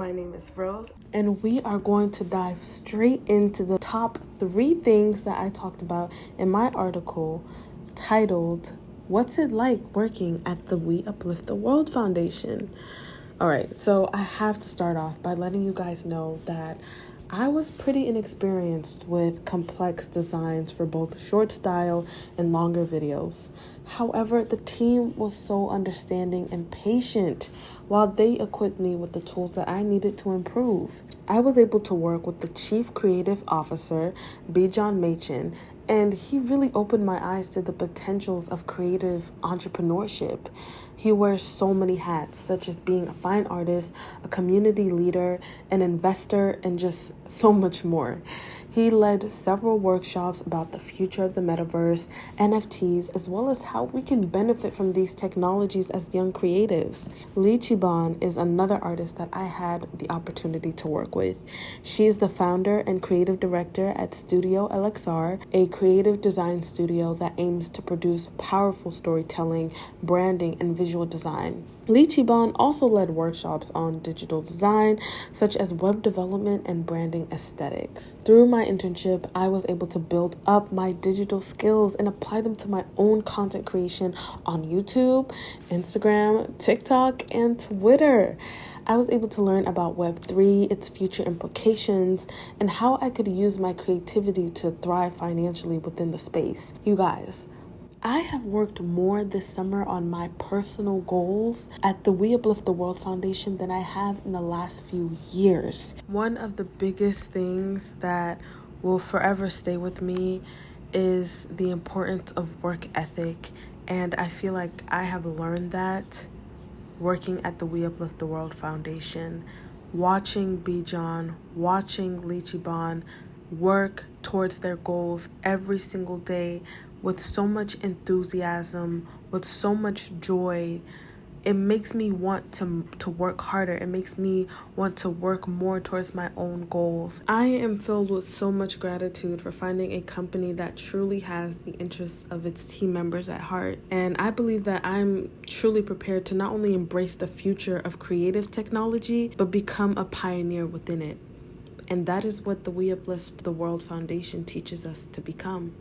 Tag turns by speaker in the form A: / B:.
A: My name is Rose, and we are going to dive straight into the top 3 things that I talked about in my article titled, What's It Like Working at the We Uplift the World Foundation? All right, so I have to start off by letting you guys know that I was pretty inexperienced with complex designs for both short style and longer videos. However, the team was so understanding and patient while they equipped me with the tools that I needed to improve. I was able to work with the Chief Creative Officer, Bijan Machin, and he really opened my eyes to the potentials of creative entrepreneurship. He wears so many hats, such as being a fine artist, a community leader, an investor, and just so much more. He led several workshops about the future of the metaverse, NFTs, as well as how we can benefit from these technologies as young creatives. Lee Chiban is another artist that I had the opportunity to work with. She is the founder and creative director at Studio LXR, a creative design studio that aims to produce powerful storytelling, branding, and visual design. Lee Chiban also led workshops on digital design, such as web development and branding aesthetics. Through my internship, I was able to build up my digital skills and apply them to my own content creation on YouTube, Instagram, TikTok, and Twitter. I was able to learn about Web3, its future implications, and how I could use my creativity to thrive financially within the space. You guys, I have worked more this summer on my personal goals at the We Uplift the World Foundation than I have in the last few years. One of the biggest things that will forever stay with me is the importance of work ethic, and I feel like I have learned that working at the We Uplift the World Foundation, watching Bijan, watching Lee Chiban work towards their goals every single day with so much enthusiasm, with so much joy. It makes me want to work harder. It makes me want to work more towards my own goals. I am filled with so much gratitude for finding a company that truly has the interests of its team members at heart. And I believe that I'm truly prepared to not only embrace the future of creative technology, but become a pioneer within it. And that is what the We Uplift the World Foundation teaches us to become.